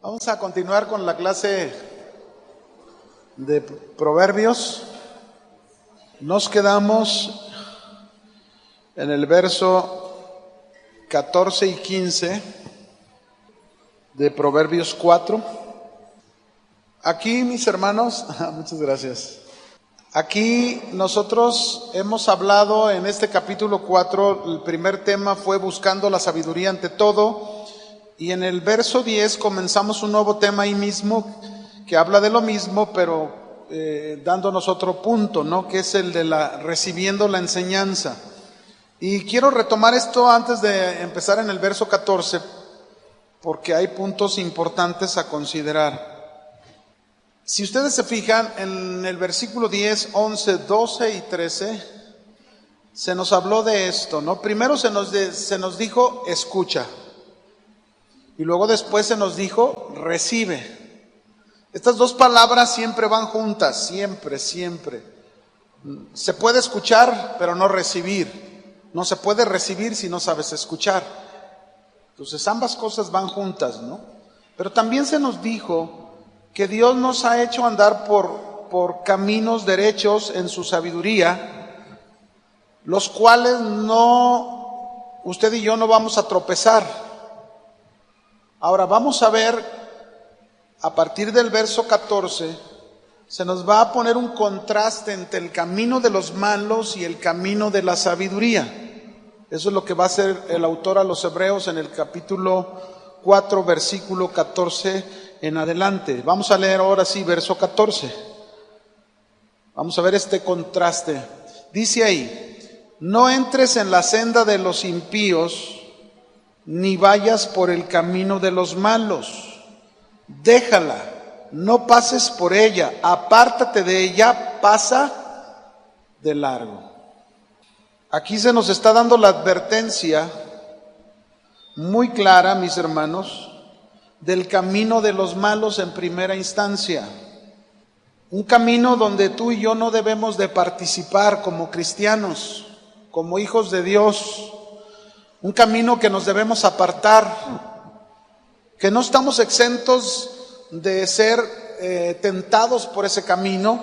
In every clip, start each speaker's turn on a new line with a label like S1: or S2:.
S1: Vamos a continuar con la clase de Proverbios. Nos quedamos en el verso 14 y 15 de Proverbios 4. Aquí, mis hermanos, muchas gracias. Aquí nosotros hemos hablado en este capítulo 4, el primer tema fue buscando la sabiduría ante todo. Y en el verso 10 comenzamos un nuevo tema ahí mismo que habla de lo mismo, pero dándonos otro punto, ¿no? Que es el de recibiendo la enseñanza. Y quiero retomar esto antes de empezar en el verso 14, porque hay puntos importantes a considerar. Si ustedes se fijan, en el versículo 10, 11, 12 y 13, se nos habló de esto, ¿no? Primero se nos dijo, escucha. Y luego después se nos dijo, recibe. Estas dos palabras siempre van juntas, siempre. Se puede escuchar, pero no recibir. No se puede recibir si no sabes escuchar. Entonces ambas cosas van juntas, ¿no? Pero también se nos dijo que Dios nos ha hecho andar por caminos derechos en su sabiduría, los cuales usted y yo no vamos a tropezar. Ahora vamos a ver, a partir del verso 14, se nos va a poner un contraste entre el camino de los malos y el camino de la sabiduría. Eso es lo que va a hacer el autor a los Hebreos en el capítulo 4, versículo 14 en adelante. Vamos a leer ahora sí, verso 14. Vamos a ver este contraste. Dice ahí, no entres en la senda de los impíos, ni vayas por el camino de los malos. Déjala, no pases por ella, apártate de ella, pasa de largo. Aquí se nos está dando la advertencia muy clara, mis hermanos, del camino de los malos en primera instancia. Un camino donde tú y yo no debemos de participar como cristianos, como hijos de Dios. Un camino que nos debemos apartar, que no estamos exentos de ser tentados por ese camino,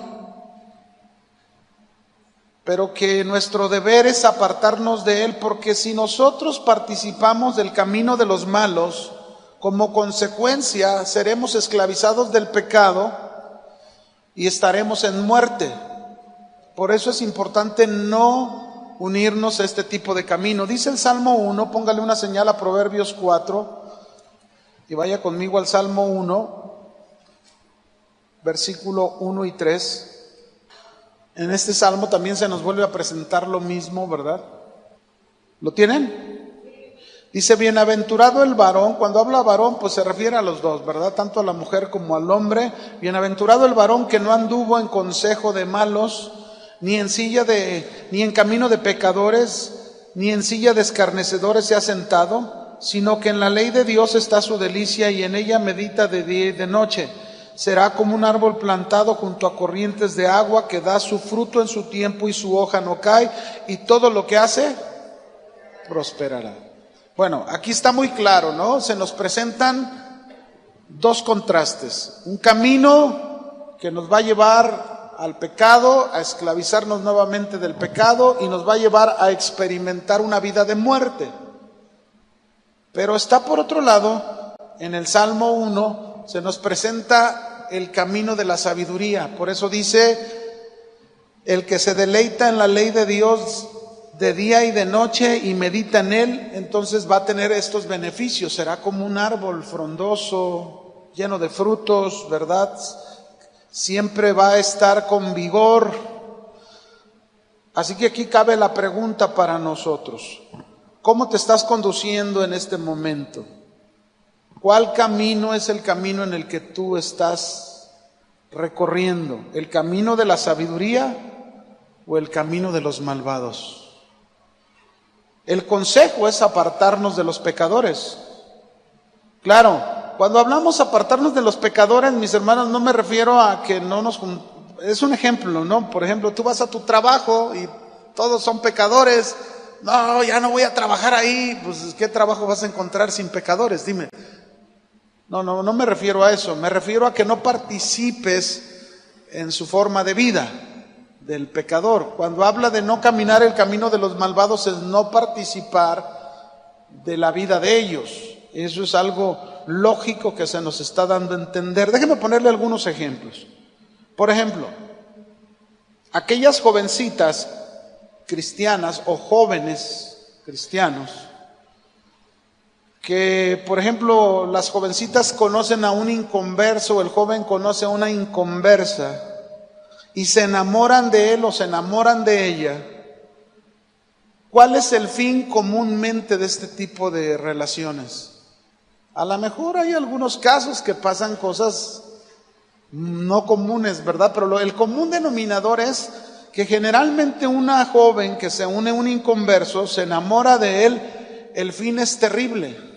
S1: pero que nuestro deber es apartarnos de él, porque si nosotros participamos del camino de los malos, como consecuencia seremos esclavizados del pecado y estaremos en muerte. Por eso es importante no unirnos a este tipo de camino. Dice el Salmo 1, póngale una señal a Proverbios 4 y vaya conmigo al Salmo 1, versículo 1 y 3. En este Salmo también se nos vuelve a presentar lo mismo, ¿verdad? ¿Lo tienen? Dice, bienaventurado el varón. Cuando habla varón, pues se refiere a los dos, ¿verdad? Tanto a la mujer como al hombre. Bienaventurado el varón que no anduvo en consejo de malos, ni en camino de pecadores, ni en silla de escarnecedores se ha sentado, sino que en la ley de Dios está su delicia y en ella medita de día y de noche. Será como un árbol plantado junto a corrientes de agua que da su fruto en su tiempo y su hoja no cae, y todo lo que hace prosperará. Bueno, aquí está muy claro, ¿no? Se nos presentan dos contrastes. Un camino que nos va a llevar al pecado, a esclavizarnos nuevamente del pecado y nos va a llevar a experimentar una vida de muerte. Pero está por otro lado, en el Salmo 1 se nos presenta el camino de la sabiduría. Por eso dice, el que se deleita en la ley de Dios de día y de noche y medita en él, entonces va a tener estos beneficios. Será como un árbol frondoso, lleno de frutos, ¿verdad? Siempre va a estar con vigor. Así que aquí cabe la pregunta para nosotros. ¿Cómo te estás conduciendo en este momento? ¿Cuál camino es el camino en el que tú estás recorriendo? ¿El camino de la sabiduría o el camino de los malvados? El consejo es apartarnos de los pecadores. Claro. Cuando hablamos apartarnos de los pecadores, mis hermanos, no me refiero a que es un ejemplo, ¿no? Por ejemplo, tú vas a tu trabajo y todos son pecadores. No, ya no voy a trabajar ahí. Pues, ¿qué trabajo vas a encontrar sin pecadores? Dime. No me refiero a eso, me refiero a que no participes en su forma de vida del pecador. Cuando habla de no caminar el camino de los malvados es no participar de la vida de ellos. Eso es algo lógico que se nos está dando a entender. Déjeme ponerle algunos ejemplos. Por ejemplo, aquellas jovencitas cristianas o jóvenes cristianos que, por ejemplo, las jovencitas conocen a un inconverso, el joven conoce a una inconversa y se enamoran de él o se enamoran de ella. ¿Cuál es el fin comúnmente de este tipo de relaciones? A lo mejor hay algunos casos que pasan cosas no comunes, ¿verdad? Pero el común denominador es que generalmente una joven que se une a un inconverso, se enamora de él, el fin es terrible.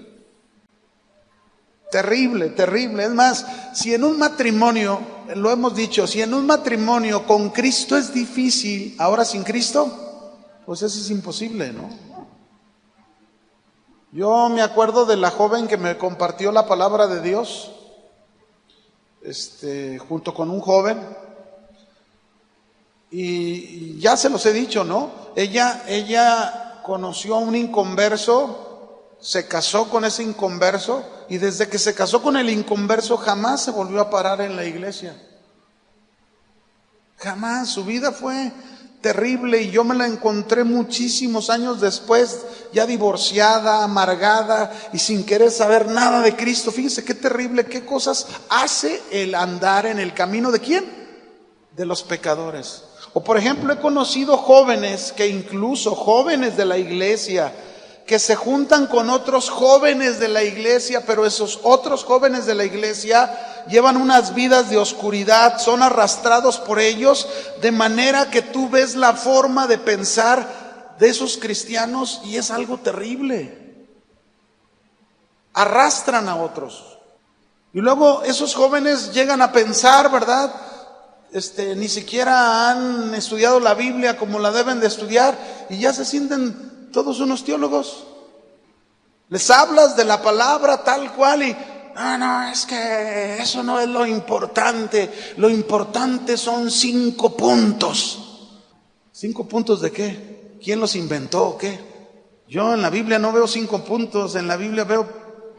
S1: Terrible, terrible. Es más, si en un matrimonio, lo hemos dicho, si en un matrimonio con Cristo es difícil, ahora sin Cristo, pues eso es imposible, ¿no? Yo me acuerdo de la joven que me compartió la palabra de Dios, junto con un joven, y ya se los he dicho, ¿no? Ella conoció a un inconverso, se casó con ese inconverso, y desde que se casó con el inconverso jamás se volvió a parar en la iglesia. Jamás, su vida fue terrible y yo me la encontré muchísimos años después, ya divorciada, amargada y sin querer saber nada de Cristo. Fíjense qué terrible, qué cosas hace el andar en el camino de ¿quién? De los pecadores. O por ejemplo, he conocido jóvenes que incluso jóvenes de la iglesia que se juntan con otros jóvenes de la iglesia, pero esos otros jóvenes de la iglesia llevan unas vidas de oscuridad, son arrastrados por ellos, de manera que tú ves la forma de pensar de esos cristianos y es algo terrible. Arrastran a otros. Y luego esos jóvenes llegan a pensar, ¿verdad? Ni siquiera han estudiado la Biblia como la deben de estudiar y ya se sienten todos unos teólogos. Les hablas de la palabra tal cual y no, es que eso no es lo importante son 5 puntos. ¿5 puntos de qué? ¿Quién los inventó o qué? Yo en la Biblia no veo 5 puntos, en la Biblia veo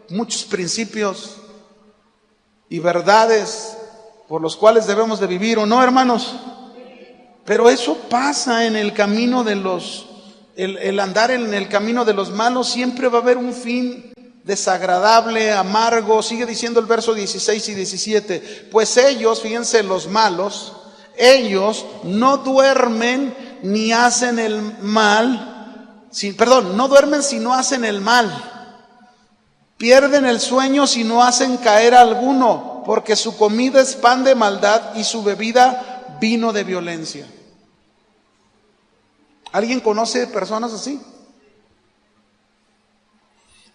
S1: muchos principios y verdades por los cuales debemos de vivir, ¿o no, hermanos? Pero eso pasa en el camino de el andar en el camino de los malos, siempre va a haber un fin desagradable, amargo. Sigue diciendo el verso 16 y 17, pues ellos, fíjense, los malos, ellos no duermen ni hacen el mal, no duermen si no hacen el mal, pierden el sueño si no hacen caer a alguno, porque su comida es pan de maldad y su bebida vino de violencia. ¿Alguien conoce personas así?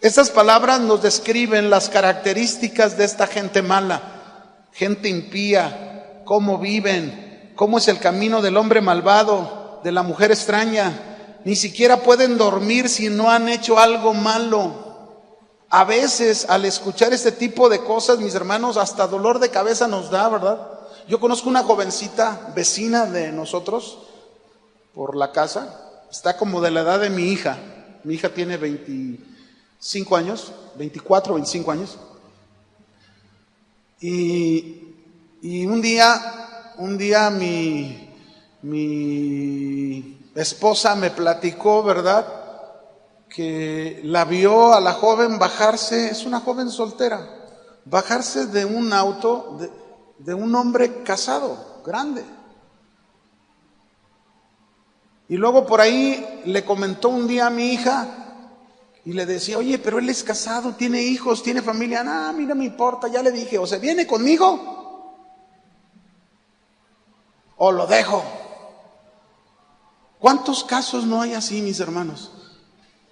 S1: Estas palabras nos describen las características de esta gente mala, gente impía, cómo viven, cómo es el camino del hombre malvado, de la mujer extraña. Ni siquiera pueden dormir si no han hecho algo malo. A veces, al escuchar este tipo de cosas, mis hermanos, hasta dolor de cabeza nos da, ¿verdad? Yo conozco una jovencita vecina de nosotros, por la casa, está como de la edad de mi hija. Mi hija tiene 25 años, 24, 25 años. Y un día mi esposa me platicó, ¿verdad? Que la vio a la joven bajarse, es una joven soltera, bajarse de un auto de un hombre casado, grande. Y luego por ahí le comentó un día a mi hija y le decía, oye, pero él es casado, tiene hijos, tiene familia. No, mira, no me importa, ya le dije, o se viene conmigo o lo dejo. ¿Cuántos casos no hay así, mis hermanos?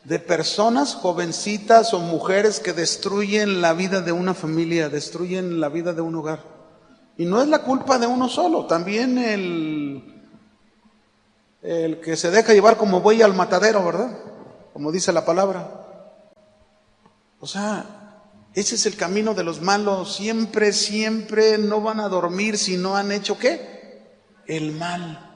S1: De personas jovencitas o mujeres que destruyen la vida de una familia, destruyen la vida de un hogar. Y no es la culpa de uno solo, también el que se deja llevar como buey al matadero, ¿verdad? Como dice la palabra. O sea, Ese es el camino de los malos. Siempre, siempre no van a dormir si no han hecho ¿qué? El mal.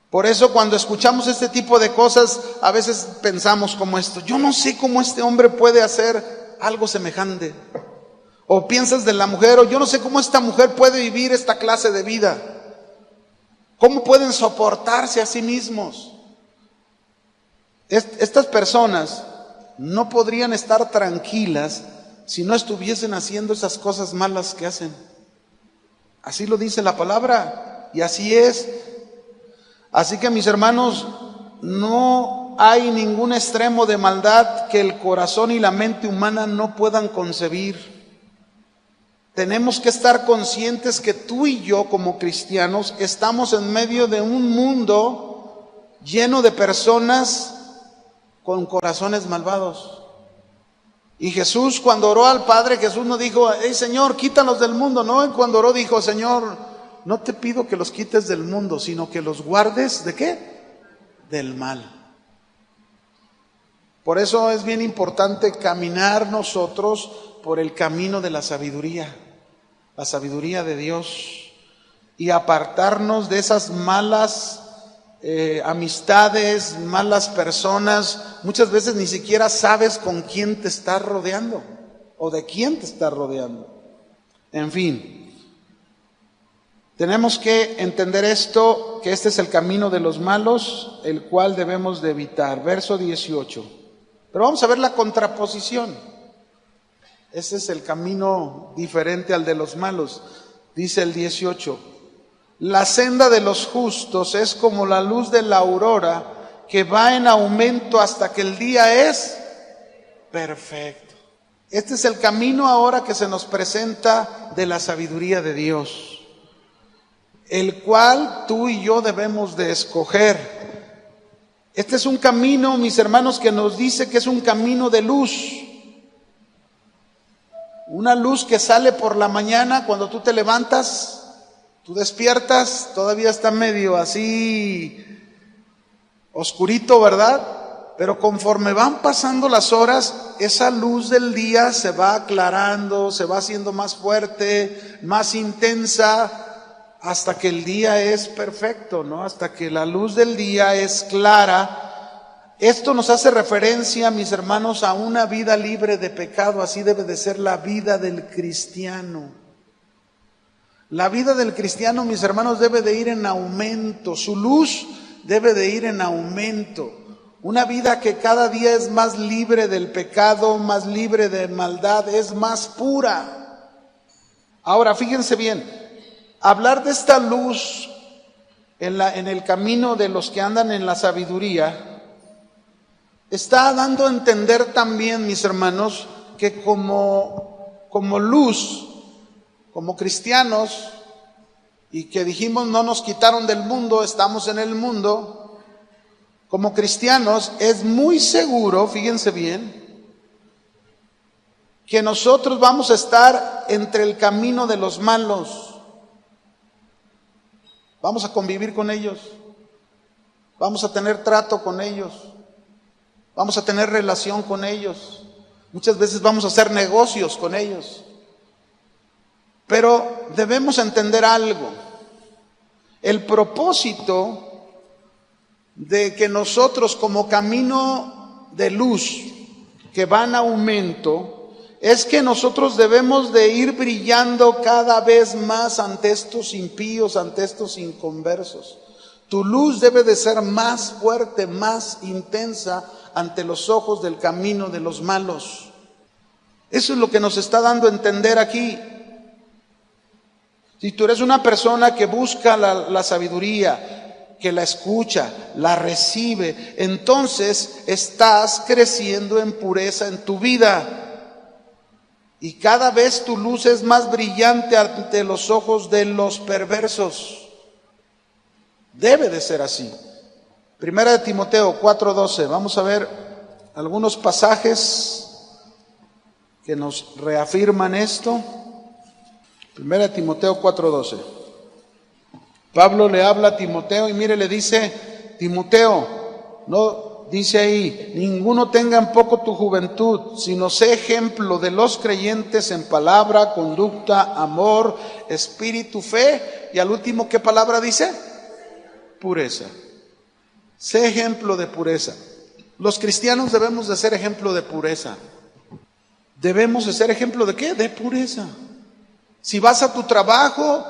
S1: Por eso cuando escuchamos este tipo de cosas, a veces pensamos como esto: yo no sé cómo este hombre puede hacer algo semejante. O piensas de la mujer: o yo no sé cómo esta mujer puede vivir esta clase de vida. ¿Cómo pueden soportarse a sí mismos? Estas personas no podrían estar tranquilas si no estuviesen haciendo esas cosas malas que hacen. Así lo dice la palabra, y así es. Así que, mis hermanos, no hay ningún extremo de maldad que el corazón y la mente humana no puedan concebir. Tenemos que estar conscientes que tú y yo, como cristianos, estamos en medio de un mundo lleno de personas con corazones malvados. Y Jesús, cuando oró al Padre, Jesús no dijo: hey, Señor, quítalos del mundo. No, cuando oró dijo: Señor, no te pido que los quites del mundo, sino que los guardes ¿de qué? Del mal. Por eso es bien importante caminar nosotros por el camino de la sabiduría de Dios, y apartarnos de esas malas amistades, malas personas. Muchas veces ni siquiera sabes con quién te estás rodeando o de quién te estás rodeando. En fin, tenemos que entender esto, que este es el camino de los malos, el cual debemos de evitar. Verso 18. Pero vamos a ver la contraposición. Ese es el camino diferente al de los malos. Dice el 18: la senda de los justos es como la luz de la aurora, que va en aumento hasta que el día es perfecto. Este es el camino ahora que se nos presenta de la sabiduría de Dios, el cual tú y yo debemos de escoger. Este es un camino, mis hermanos, que nos dice que es un camino de luz. Una luz que sale por la mañana cuando tú te levantas, tú despiertas, todavía está medio así oscurito, ¿verdad? Pero conforme van pasando las horas, esa luz del día se va aclarando, se va haciendo más fuerte, más intensa, hasta que el día es perfecto, ¿no? Hasta que la luz del día es clara. Esto nos hace referencia, mis hermanos, a una vida libre de pecado. Así debe de ser la vida del cristiano. La vida del cristiano, mis hermanos, debe de ir en aumento. Su luz debe de ir en aumento. Una vida que cada día es más libre del pecado, más libre de maldad, es más pura. Ahora, fíjense bien, hablar de esta luz en el camino de los que andan en la sabiduría está dando a entender también, mis hermanos, que como luz, como cristianos, y que dijimos no nos quitaron del mundo, estamos en el mundo, como cristianos es muy seguro, fíjense bien, que nosotros vamos a estar entre el camino de los malos. Vamos a convivir con ellos, vamos a tener trato con ellos, vamos a tener relación con ellos, muchas veces vamos a hacer negocios con ellos. Pero debemos entender algo: el propósito de que nosotros, como camino de luz que va en aumento, es que nosotros debemos de ir brillando cada vez más ante estos impíos, ante estos inconversos. Tu luz debe de ser más fuerte, más intensa ante los ojos del camino de los malos. Eso es lo que nos está dando a entender aquí. Si tú eres una persona que busca la sabiduría, que la escucha, la recibe, entonces estás creciendo en pureza en tu vida. Y cada vez tu luz es más brillante ante los ojos de los perversos. Debe de ser así. Primera de Timoteo 4:12. Vamos a ver algunos pasajes que nos reafirman esto. Primera de Timoteo 4:12. Pablo le habla a Timoteo y mire, le dice: Timoteo, no dice ahí, ninguno tenga en poco tu juventud, sino sé ejemplo de los creyentes en palabra, conducta, amor, espíritu, fe. Y al último, ¿qué palabra dice? Pureza. Sé ejemplo de pureza. Los cristianos debemos de ser ejemplo de pureza. Debemos de ser ejemplo de ¿qué? De pureza. Si vas a tu trabajo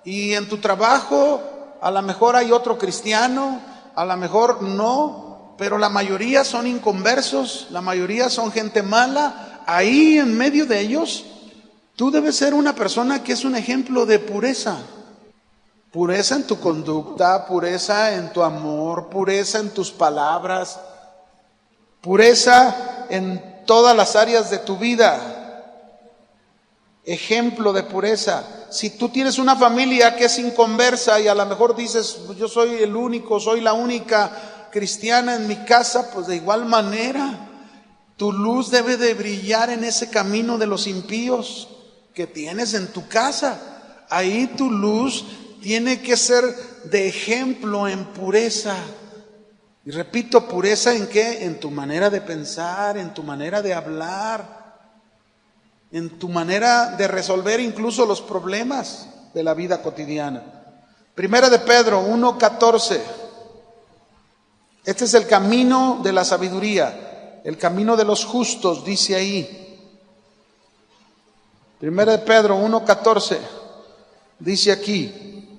S1: y en tu trabajo a lo mejor hay otro cristiano, a lo mejor no, pero la mayoría son inconversos, la mayoría son gente mala, ahí en medio de ellos, tú debes ser una persona que es un ejemplo de pureza. Pureza en tu conducta, pureza en tu amor, pureza en tus palabras, pureza en todas las áreas de tu vida. Ejemplo de pureza. Si tú tienes una familia que es inconversa y a lo mejor dices, yo soy el único, soy la única cristiana en mi casa, pues de igual manera, tu luz debe de brillar en ese camino de los impíos que tienes en tu casa. Ahí tu luz tiene que ser de ejemplo en pureza. Y repito, pureza ¿en qué? En tu manera de pensar, en tu manera de hablar, en tu manera de resolver incluso los problemas de la vida cotidiana. Primera de Pedro 1:14. Este es el camino de la sabiduría, el camino de los justos, dice ahí. Primera de Pedro 1:14, dice aquí: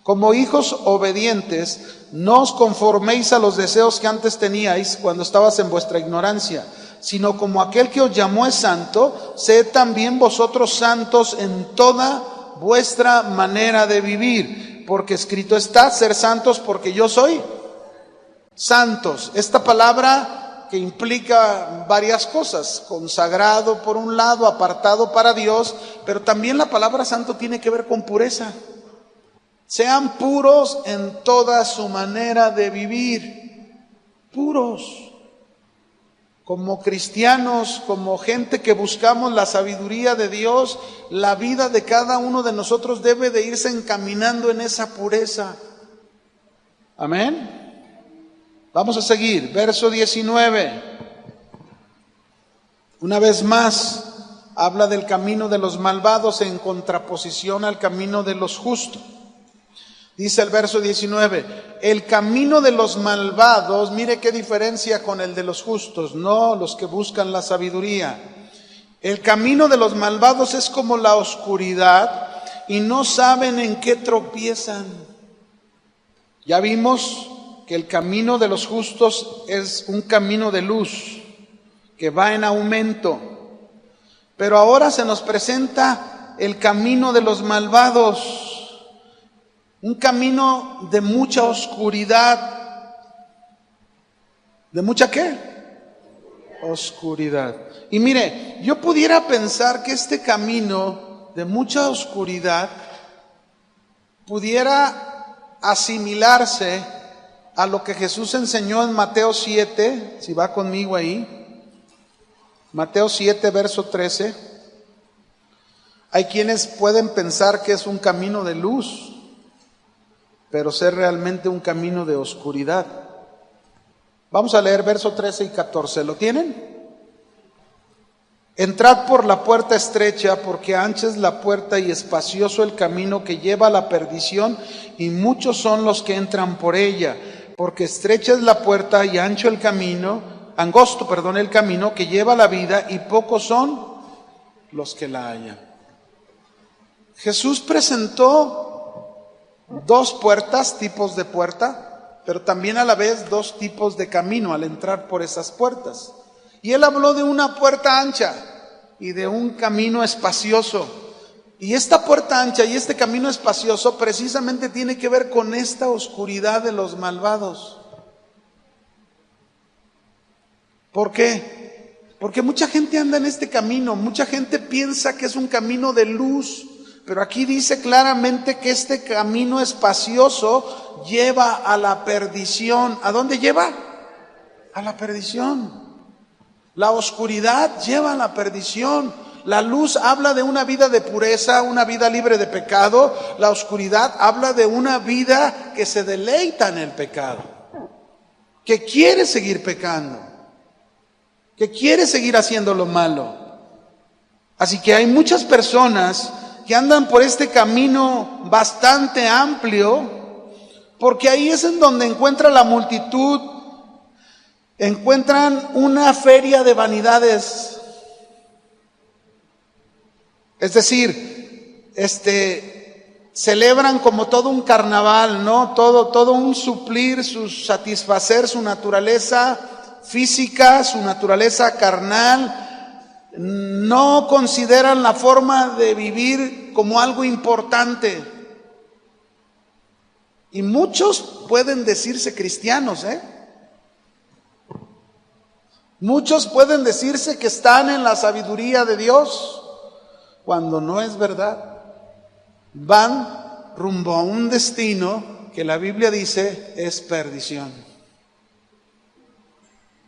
S1: como hijos obedientes, no os conforméis a los deseos que antes teníais cuando estabas en vuestra ignorancia, sino como aquel que os llamó es santo, sed también vosotros santos en toda vuestra manera de vivir, porque escrito está, ser santos porque yo soy santos. Esta palabra que implica varias cosas, consagrado por un lado, apartado para Dios, pero también la palabra santo tiene que ver con pureza. Sean puros en toda su manera de vivir, puros. Como cristianos, como gente que buscamos la sabiduría de Dios, la vida de cada uno de nosotros debe de irse encaminando en esa pureza. Amén. Vamos a seguir, verso 19. Una vez más, habla del camino de los malvados en contraposición al camino de los justos. Dice el verso 19, el camino de los malvados, mire qué diferencia con el de los justos, no los que buscan la sabiduría. El camino de los malvados es como la oscuridad y no saben en qué tropiezan. Ya vimos que el camino de los justos es un camino de luz que va en aumento, pero ahora se nos presenta el camino de los malvados. Un camino de mucha oscuridad. ¿De mucha qué? Oscuridad. Y mire, yo pudiera pensar que este camino de mucha oscuridad pudiera asimilarse a lo que Jesús enseñó en Mateo 7, si va conmigo ahí. Mateo 7, verso 13. Hay quienes pueden pensar que es un camino de luz, pero ser realmente un camino de oscuridad. Vamos a leer verso 13 y 14. ¿Lo tienen? Entrad por la puerta estrecha, porque ancha es la puerta y espacioso el camino que lleva a la perdición, y muchos son los que entran por ella. Porque estrecha es la puerta y ancho el camino, angosto, el camino que lleva a la vida, y pocos son los que la hallan. Jesús presentó dos puertas, tipos de puerta, pero también a la vez dos tipos de camino al entrar por esas puertas. Y él habló de una puerta ancha y de un camino espacioso. Y esta puerta ancha y este camino espacioso precisamente tiene que ver con esta oscuridad de los malvados. ¿Por qué? Porque mucha gente anda en este camino, mucha gente piensa que es un camino de luz. Pero aquí dice claramente que este camino espacioso lleva a la perdición. ¿A dónde lleva? A la perdición. La oscuridad lleva a la perdición. La luz habla de una vida de pureza, una vida libre de pecado. La oscuridad habla de una vida que se deleita en el pecado. que quiere seguir pecando, que quiere seguir haciendo lo malo. Así que hay muchas personas que andan por este camino bastante amplio, porque ahí es en donde encuentra la multitud, encuentran una feria de vanidades. Es decir, celebran como todo un carnaval, ¿no? Todo un suplir, satisfacer su naturaleza física, su naturaleza carnal. No consideran la forma de vivir como algo importante. Y muchos pueden decirse cristianos, Muchos pueden decirse que están en la sabiduría de Dios, cuando no es verdad. Van rumbo a un destino que la Biblia dice es perdición.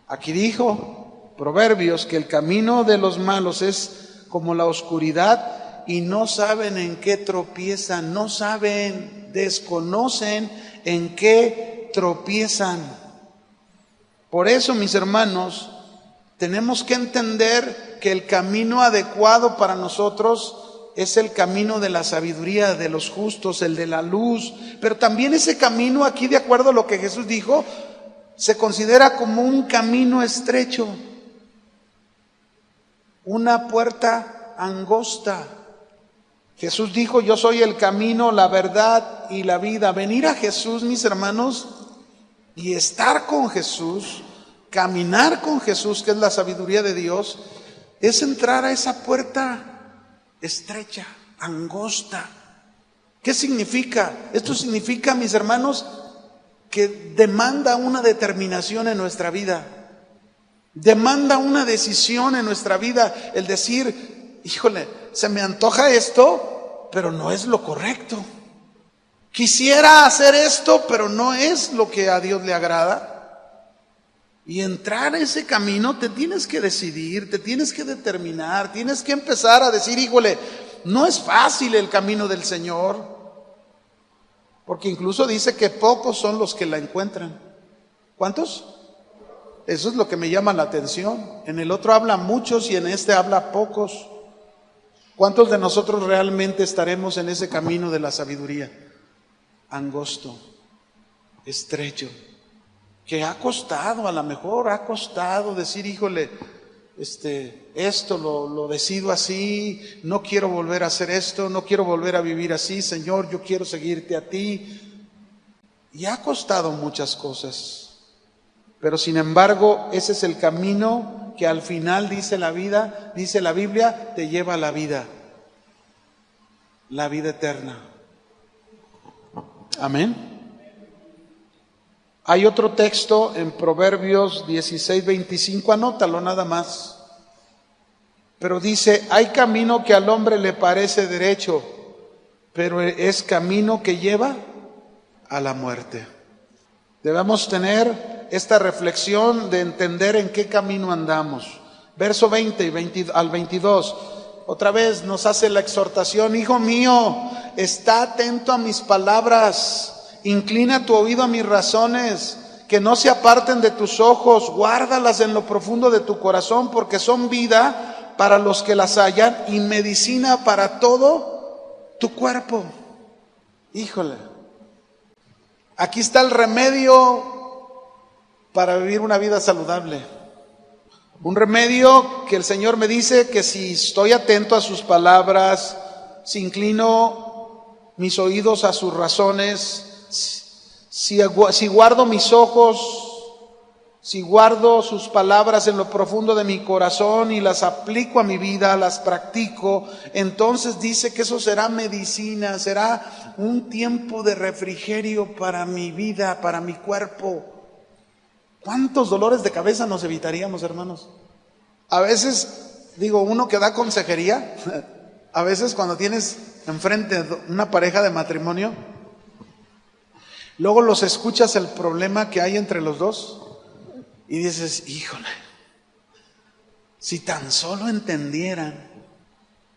S1: Aquí dijo Proverbios que el camino de los malos es como la oscuridad y no saben en qué tropiezan, no saben, desconocen en qué tropiezan. Por eso, mis hermanos, tenemos que entender que el camino adecuado para nosotros es el camino de la sabiduría de los justos, el de la luz. Pero también ese camino aquí, de acuerdo a lo que Jesús dijo, se considera como un camino estrecho, una puerta angosta. Jesús dijo: yo soy el camino, la verdad y la vida. Venir a Jesús, mis hermanos, y estar con Jesús, caminar con Jesús, que es la sabiduría de Dios, es entrar a esa puerta estrecha, angosta. ¿Qué significa? Esto significa, mis hermanos, que demanda una determinación en nuestra vida. Demanda una decisión en nuestra vida. El decir: híjole, se me antoja esto, pero no es lo correcto. Quisiera hacer esto, pero no es lo que a Dios le agrada. Y entrar a ese camino te tienes que decidir, te tienes que determinar, tienes que empezar a decir: híjole, no es fácil el camino del Señor, porque incluso dice que pocos son los que la encuentran. ¿Cuántos? Eso es lo que me llama la atención. En el otro habla muchos y en este habla pocos. ¿Cuántos de nosotros realmente estaremos en ese camino de la sabiduría? Angosto, estrecho, que ha costado, a lo mejor ha costado decir: híjole, esto lo decido así, no quiero volver a hacer esto, no quiero volver a vivir así, Señor, yo quiero seguirte a ti. Y ha costado muchas cosas. Pero sin embargo, ese es el camino que al final, dice la Biblia, te lleva a la vida eterna. Amén. Hay otro texto en Proverbios 16:25, anótalo nada más. Pero dice: hay camino que al hombre le parece derecho, pero es camino que lleva a la muerte. Debemos tener esta reflexión de entender en qué camino andamos. Verso 20 al 22, otra vez nos hace la exhortación: hijo mío, está atento a mis palabras, inclina tu oído a mis razones, que no se aparten de tus ojos, guárdalas en lo profundo de tu corazón, porque son vida para los que las hallan y medicina para todo tu cuerpo. Híjole, aquí está el remedio para vivir una vida saludable. Un remedio que el Señor me dice que si estoy atento a sus palabras, si inclino mis oídos a sus razones, si guardo mis ojos, si guardo sus palabras en lo profundo de mi corazón y las aplico a mi vida, las practico, entonces dice que eso será medicina, será un tiempo de refrigerio para mi vida, para mi cuerpo. ¿Cuántos dolores de cabeza nos evitaríamos, hermanos? A veces, uno que da consejería, a veces cuando tienes enfrente una pareja de matrimonio, luego los escuchas el problema que hay entre los dos y dices: híjole, si tan solo entendieran.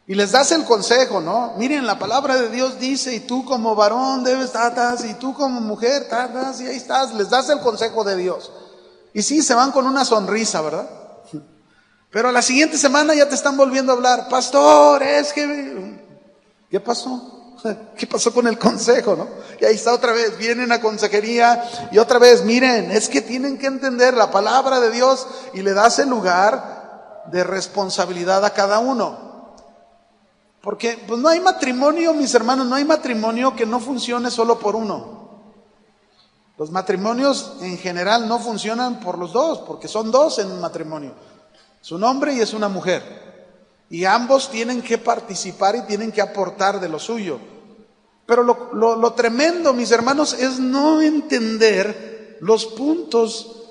S1: Y les das el consejo, ¿no? Miren, la palabra de Dios dice, y tú como varón debes, y tú como mujer, y ahí estás, les das el consejo de Dios. Y sí, se van con una sonrisa, ¿verdad? Pero a la siguiente semana ya te están volviendo a hablar. Pastor, es que... ¿Qué pasó? ¿Qué pasó con el consejo, no? Y ahí está otra vez, vienen a consejería y otra vez, miren, es que tienen que entender la palabra de Dios y le das el lugar de responsabilidad a cada uno. Porque pues no hay matrimonio, mis hermanos, no hay matrimonio que no funcione solo por uno. Los matrimonios en general no funcionan por los dos, porque son dos en un matrimonio. Es un hombre y es una mujer. Y ambos tienen que participar y tienen que aportar de lo suyo. Pero lo tremendo, mis hermanos, es no entender los puntos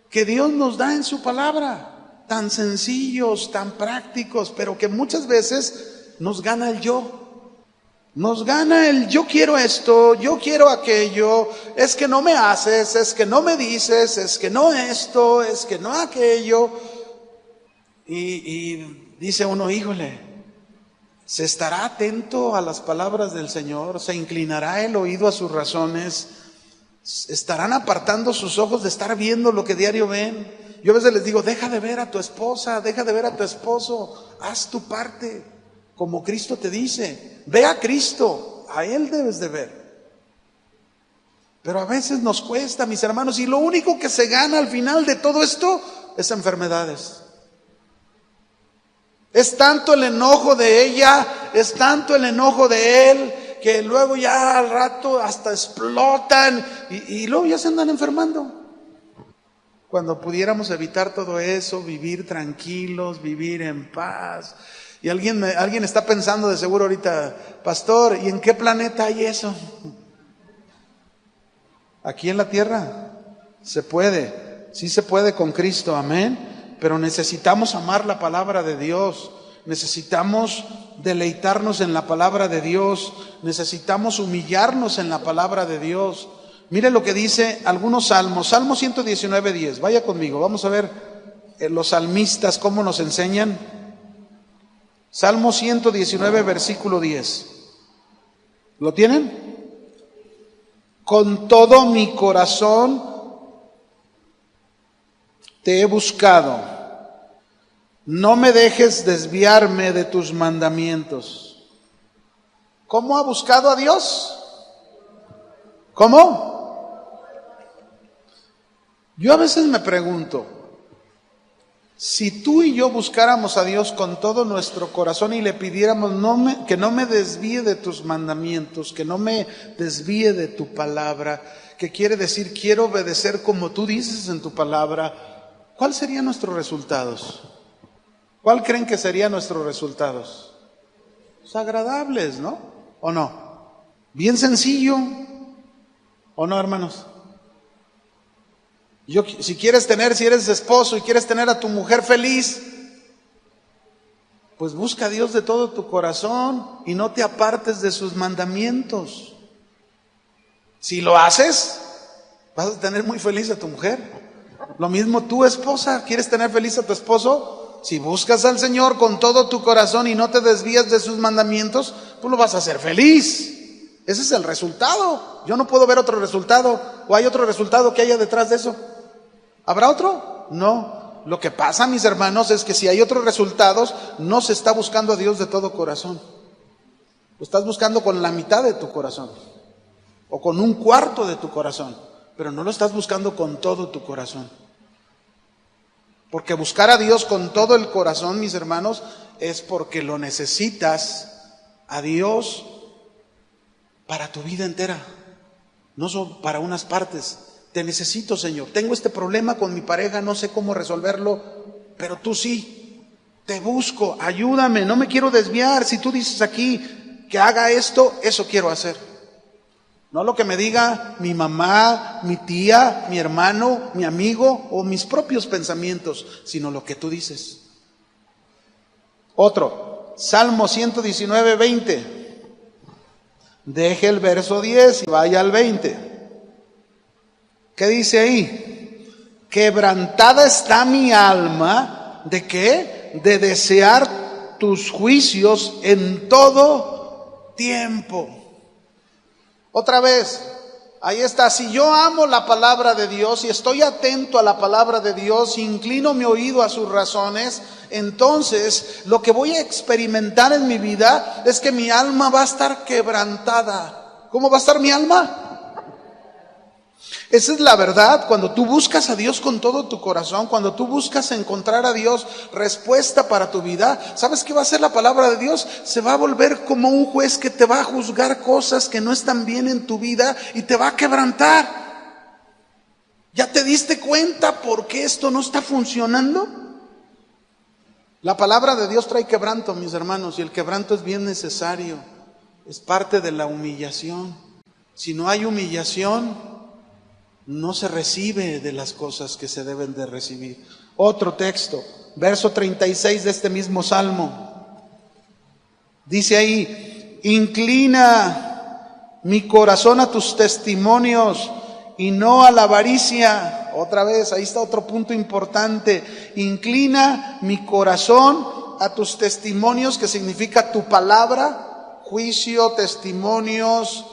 S1: que Dios nos da en su palabra. Tan sencillos, tan prácticos, pero que muchas veces nos gana el yo. Nos gana el yo quiero esto, yo quiero aquello, es que no me haces, es que no me dices, es que no esto, es que no aquello. Y dice uno, híjole, ¿se estará atento a las palabras del Señor? ¿Se inclinará el oído a sus razones? ¿Estarán apartando sus ojos de estar viendo lo que diario ven? Yo a veces les digo, deja de ver a tu esposa, deja de ver a tu esposo, haz tu parte, como Cristo te dice. Ve a Cristo, a Él debes de ver. Pero a veces nos cuesta, mis hermanos, y lo único que se gana al final de todo esto es enfermedades. Es tanto el enojo de ella, es tanto el enojo de él, que luego ya al rato hasta explotan y luego ya se andan enfermando. Cuando pudiéramos evitar todo eso, vivir tranquilos, vivir en paz. Y alguien está pensando de seguro ahorita, pastor, ¿y en qué planeta hay eso? Aquí en la tierra se puede, sí se puede con Cristo, amén. Pero necesitamos amar la palabra de Dios, necesitamos deleitarnos en la palabra de Dios, necesitamos humillarnos en la palabra de Dios. Mire lo que dice algunos salmos, Salmo 119:10, vaya conmigo, vamos a ver los salmistas cómo nos enseñan. Salmo 119, versículo 10. ¿Lo tienen? Con todo mi corazón te he buscado, no me dejes desviarme de tus mandamientos. ¿Cómo ha buscado a Dios? ¿Cómo? Yo a veces me pregunto, si tú y yo buscáramos a Dios con todo nuestro corazón y le pidiéramos que no me desvíe de tus mandamientos, que no me desvíe de tu palabra, que quiere decir quiero obedecer como tú dices en tu palabra, ¿cuáles serían nuestros resultados? ¿Cuál creen que serían nuestros resultados? Pues agradables, ¿no? ¿O no? Bien sencillo, ¿o no, hermanos? Si eres esposo y quieres tener a tu mujer feliz, pues busca a Dios de todo tu corazón y no te apartes de sus mandamientos. Si lo haces, vas a tener muy feliz a tu mujer. Lo mismo tú, esposa, ¿quieres tener feliz a tu esposo? Si buscas al Señor con todo tu corazón y no te desvías de sus mandamientos, pues lo vas a hacer feliz. Ese es el resultado. Yo no puedo ver otro resultado. ¿O hay otro resultado que haya detrás de eso? ¿Habrá otro? No. Lo que pasa, mis hermanos, es que si hay otros resultados, no se está buscando a Dios de todo corazón. Lo estás buscando con la mitad de tu corazón. O con un cuarto de tu corazón. Pero no lo estás buscando con todo tu corazón. Porque buscar a Dios con todo el corazón, mis hermanos, es porque lo necesitas a Dios para tu vida entera, no solo para unas partes. Te necesito, Señor. Tengo este problema con mi pareja, no sé cómo resolverlo, pero tú sí. Te busco, ayúdame, no me quiero desviar. Si tú dices aquí que haga esto, eso quiero hacer. No lo que me diga mi mamá, mi tía, mi hermano, mi amigo o mis propios pensamientos, sino lo que tú dices. Otro, Salmo 119:20. Deje el verso 10 y vaya al 20. ¿Qué dice ahí? Quebrantada está mi alma, ¿de qué? De desear tus juicios en todo tiempo. Otra vez, Ahí está, si yo amo la palabra de Dios y estoy atento a la palabra de Dios, inclino mi oído a sus razones, entonces lo que voy a experimentar en mi vida es que mi alma va a estar quebrantada. ¿Cómo va a estar mi alma? Esa es la verdad. Cuando tú buscas a Dios con todo tu corazón, cuando tú buscas encontrar a Dios respuesta para tu vida, ¿sabes qué va a hacer la palabra de Dios? Se va a volver como un juez que te va a juzgar cosas que no están bien en tu vida y te va a quebrantar. ¿Ya te diste cuenta por qué esto no está funcionando? La palabra de Dios trae quebranto, mis hermanos, y el quebranto es bien necesario. Es parte de la humillación. Si no hay humillación, no se recibe de las cosas que se deben de recibir. Otro texto, verso 36 de este mismo salmo. Dice ahí: inclina mi corazón a tus testimonios y no a la avaricia. Otra vez, ahí está otro punto importante. Inclina mi corazón a tus testimonios, que significa tu palabra, juicio, testimonios,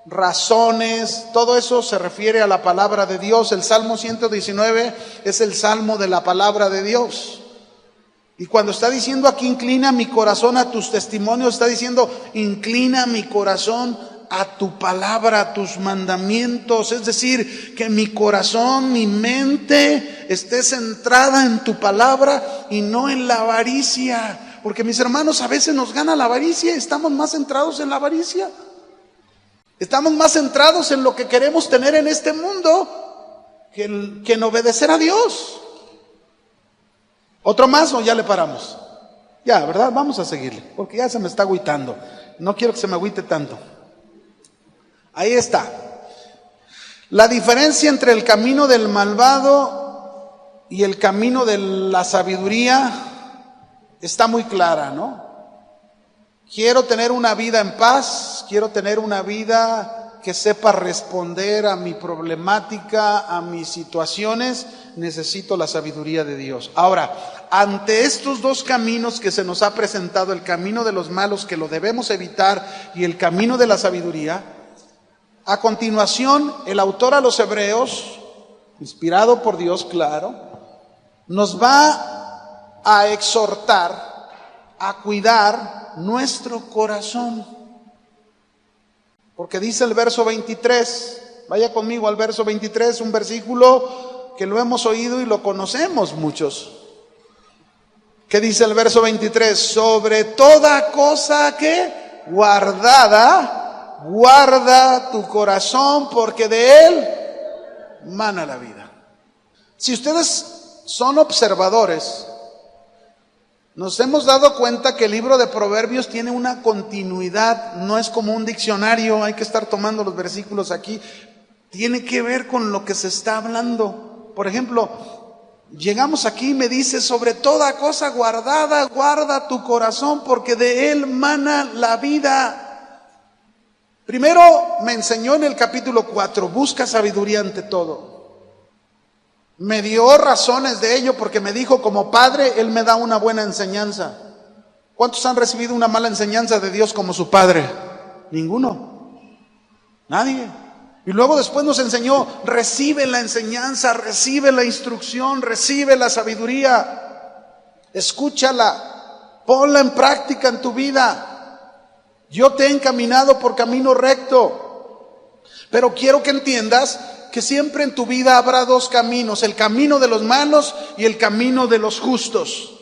S1: razones, todo eso se refiere a la palabra de Dios. El Salmo 119 es el salmo de la palabra de Dios. Y cuando está diciendo aquí, inclina mi corazón a tus testimonios, está diciendo, inclina mi corazón a tu palabra, a tus mandamientos. Es decir, que mi corazón, mi mente esté centrada en tu palabra y no en la avaricia. Porque, mis hermanos, a veces nos gana la avaricia y estamos más centrados en la avaricia. Estamos más centrados en lo que queremos tener en este mundo que en obedecer a Dios. ¿Otro más o ya le paramos? Ya, ¿verdad? Vamos a seguirle, porque ya se me está agüitando. No quiero que se me agüite tanto. Ahí está. La diferencia entre el camino del malvado y el camino de la sabiduría está muy clara, ¿no? Quiero tener una vida en paz, quiero tener una vida que sepa responder a mi problemática, a mis situaciones. Necesito la sabiduría de Dios. Ahora, ante estos dos caminos que se nos ha presentado, el camino de los malos que lo debemos evitar y el camino de la sabiduría, a continuación el autor a los Hebreos, inspirado por Dios, claro, nos va a exhortar a cuidar nuestro corazón. Porque dice el verso 23, vaya conmigo al verso 23, un versículo que lo hemos oído y lo conocemos muchos. ¿Qué dice el verso 23? Sobre toda cosa que guardada, guarda tu corazón, porque de él mana la vida. Si ustedes son observadores, nos hemos dado cuenta que el libro de Proverbios tiene una continuidad, no es como un diccionario, hay que estar tomando los versículos aquí, tiene que ver con lo que se está hablando. Por ejemplo, llegamos aquí y me dice, sobre toda cosa guardada, guarda tu corazón, porque de él mana la vida. Primero me enseñó en el capítulo 4, busca sabiduría ante todo. Me dio razones de ello porque me dijo, como padre, él me da una buena enseñanza. ¿Cuántos han recibido una mala enseñanza de Dios como su padre? Ninguno. Nadie. Y luego después nos enseñó, recibe la enseñanza, recibe la instrucción, recibe la sabiduría. Escúchala, ponla en práctica en tu vida. Yo te he encaminado por camino recto. Pero quiero que entiendas que siempre en tu vida habrá dos caminos, el camino de los malos y el camino de los justos.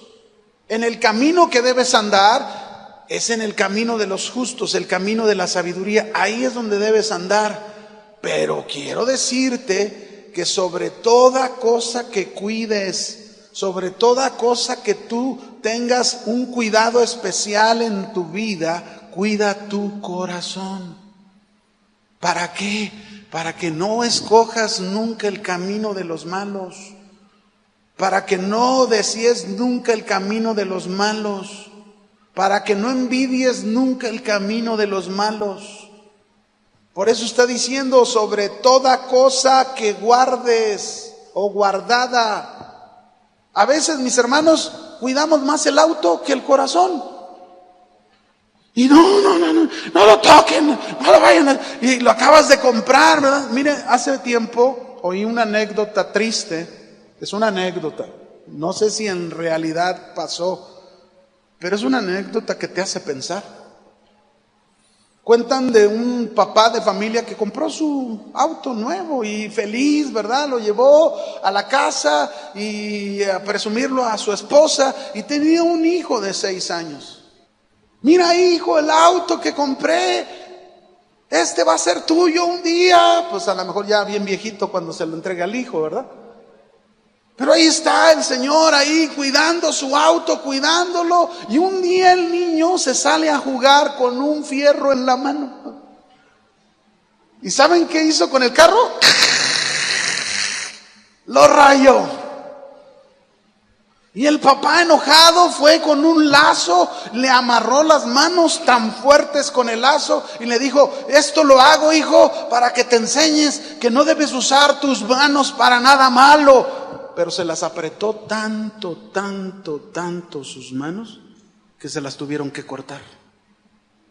S1: En el camino que debes andar es en el camino de los justos, el camino de la sabiduría, ahí es donde debes andar. Pero quiero decirte que sobre toda cosa que cuides, sobre toda cosa que tú tengas un cuidado especial en tu vida, cuida tu corazón. ¿Para qué? Para que no escojas nunca el camino de los malos, para que no desees nunca el camino de los malos, para que no envidies nunca el camino de los malos. Por eso está diciendo, sobre toda cosa que guardes o guardada. A veces, mis hermanos, cuidamos más el auto que el corazón. Y no lo toquen, no lo vayan a... Y lo acabas de comprar, ¿verdad? Mire, hace tiempo oí una anécdota triste. Es una anécdota. No sé si en realidad pasó, pero es una anécdota que te hace pensar. Cuentan de un papá de familia que compró su auto nuevo y feliz, ¿verdad? Lo llevó a la casa y a presumirlo a su esposa, y tenía un hijo de 6 años. Mira, hijo, el auto que compré, este va a ser tuyo un día. Pues a lo mejor ya bien viejito cuando se lo entregue al hijo, ¿verdad? Pero ahí está el señor ahí cuidando su auto, cuidándolo. Y un día el niño se sale a jugar con un fierro en la mano. ¿Y saben qué hizo con el carro? Lo rayó. Y el papá, enojado, fue con un lazo, le amarró las manos tan fuertes con el lazo y le dijo: esto lo hago, hijo, para que te enseñes que no debes usar tus manos para nada malo. Pero se las apretó tanto sus manos, que se las tuvieron que cortar,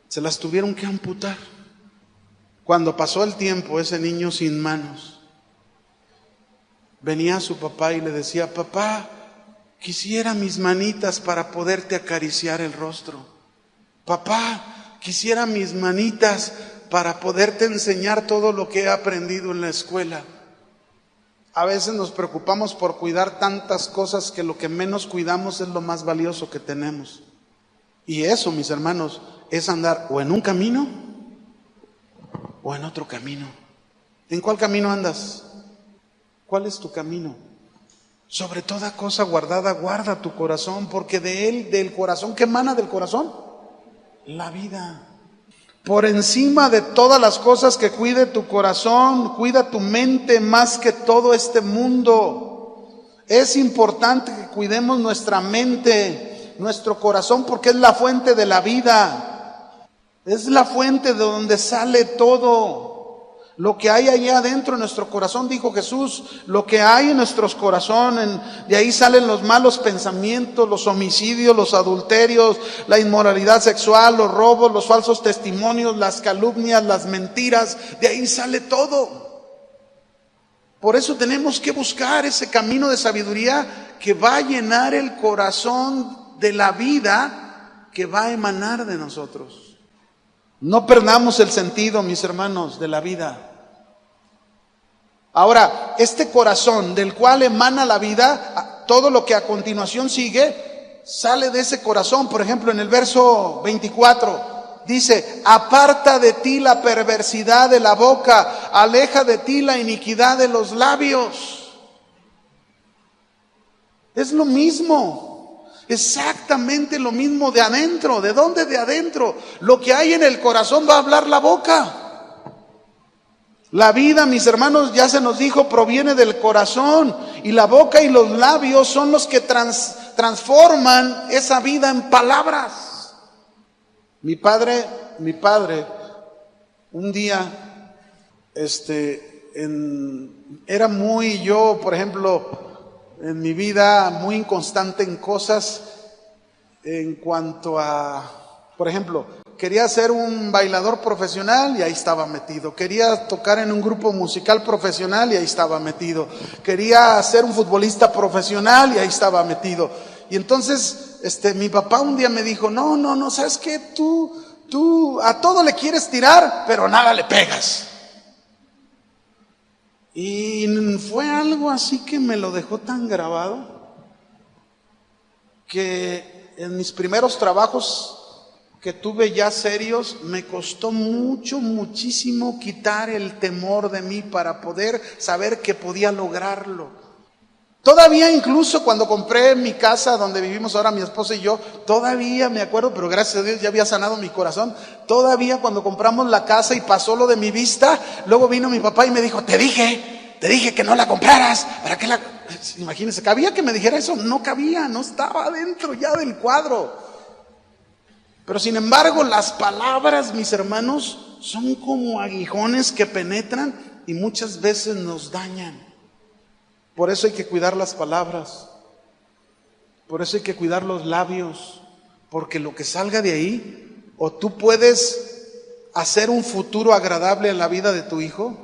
S1: se las tuvieron que amputar. Cuando pasó el tiempo, ese niño sin manos venía a su papá y le decía: papá, quisiera mis manitas para poderte acariciar el rostro. Papá, quisiera mis manitas para poderte enseñar todo lo que he aprendido en la escuela. A veces nos preocupamos por cuidar tantas cosas que lo que menos cuidamos es lo más valioso que tenemos. Y eso, mis hermanos, es andar o en un camino o en otro camino. ¿En cuál camino andas? ¿Cuál es tu camino? Sobre toda cosa guardada, guarda tu corazón, porque de él, del corazón, ¿qué emana del corazón? La vida. Por encima de todas las cosas que cuide tu corazón, cuida tu mente más que todo este mundo. Es importante que cuidemos nuestra mente, nuestro corazón, porque es la fuente de la vida. Es la fuente de donde sale todo. Lo que hay allá adentro en nuestro corazón, dijo Jesús, lo que hay en nuestros corazones, de ahí salen los malos pensamientos, los homicidios, los adulterios, la inmoralidad sexual, los robos, los falsos testimonios, las calumnias, las mentiras, de ahí sale todo. Por eso tenemos que buscar ese camino de sabiduría que va a llenar el corazón de la vida que va a emanar de nosotros. No perdamos el sentido, mis hermanos, de la vida. Ahora, este corazón del cual emana la vida, todo lo que a continuación sigue, sale de ese corazón. Por ejemplo, en el verso 24, dice: aparta de ti la perversidad de la boca, aleja de ti la iniquidad de los labios. Es lo mismo. Exactamente lo mismo de adentro. ¿De dónde? De adentro. Lo que hay en el corazón va a hablar la boca. La vida, mis hermanos, ya se nos dijo, proviene del corazón, y la boca y los labios son los que transforman esa vida en palabras. Mi padre, un día, era muy, yo, por ejemplo, en mi vida, muy inconstante en cosas en cuanto a, por ejemplo, quería ser un bailador profesional y ahí estaba metido. Quería tocar en un grupo musical profesional y ahí estaba metido. Quería ser un futbolista profesional y ahí estaba metido. Y entonces, mi papá un día me dijo: no, ¿sabes qué? Tú a todo le quieres tirar, pero nada le pegas. Y fue algo así que me lo dejó tan grabado, que en mis primeros trabajos que tuve ya serios, me costó muchísimo quitar el temor de mí para poder saber que podía lograrlo. Todavía, incluso cuando compré mi casa donde vivimos ahora mi esposa y yo, todavía me acuerdo, pero gracias a Dios ya había sanado mi corazón. Todavía cuando compramos la casa y pasó lo de mi vista, luego vino mi papá y me dijo: te dije que no la compraras. ¿Para qué la...? Imagínense, ¿cabía que me dijera eso? No cabía, no estaba dentro ya del cuadro. Pero sin embargo, las palabras, mis hermanos, son como aguijones que penetran y muchas veces nos dañan. Por eso hay que cuidar las palabras. Por eso hay que cuidar los labios. Porque lo que salga de ahí O tú puedes hacer un futuro agradable a la vida de tu hijo,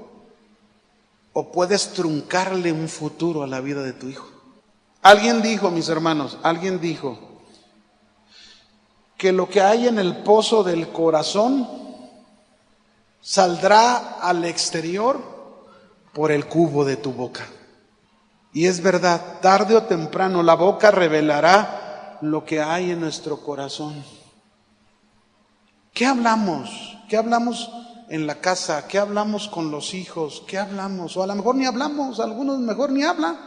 S1: o puedes truncarle un futuro a la vida de tu hijo. Alguien dijo, mis hermanos, alguien dijo que lo que hay en el pozo del corazón saldrá al exterior por el cubo de tu boca. Y es verdad, tarde o temprano la boca revelará lo que hay en nuestro corazón. ¿Qué hablamos? ¿Qué hablamos en la casa? ¿Qué hablamos con los hijos? ¿Qué hablamos? O a lo mejor ni hablamos, algunos mejor ni hablan,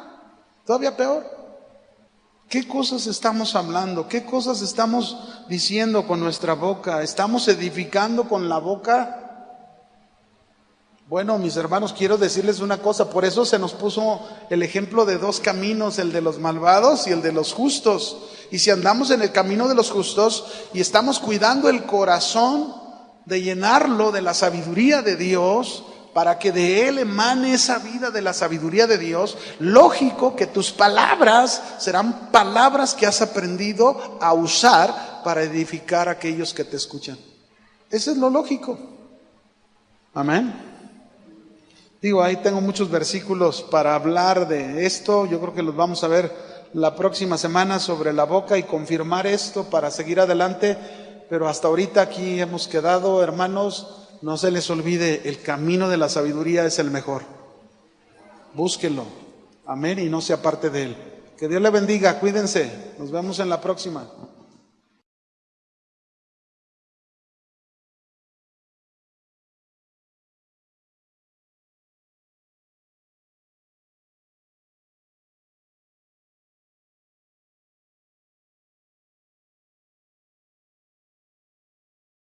S1: todavía peor. ¿Qué cosas estamos hablando? ¿Qué cosas estamos diciendo con nuestra boca? ¿Estamos edificando con la boca? Bueno, mis hermanos, quiero decirles una cosa, por eso se nos puso el ejemplo de dos caminos, el de los malvados y el de los justos. Y si andamos en el camino de los justos y estamos cuidando el corazón de llenarlo de la sabiduría de Dios, para que de él emane esa vida de la sabiduría de Dios, lógico que tus palabras serán palabras que has aprendido a usar para edificar a aquellos que te escuchan. Eso es lo lógico. Amén. Digo, ahí tengo muchos versículos para hablar de esto. Yo creo que los vamos a ver la próxima semana sobre la boca y confirmar esto para seguir adelante. Pero hasta ahorita aquí hemos quedado, hermanos. No se les olvide, el camino de la sabiduría es el mejor. Búsquenlo. Amén, y no se aparte de él. Que Dios le bendiga, cuídense. Nos vemos en la próxima.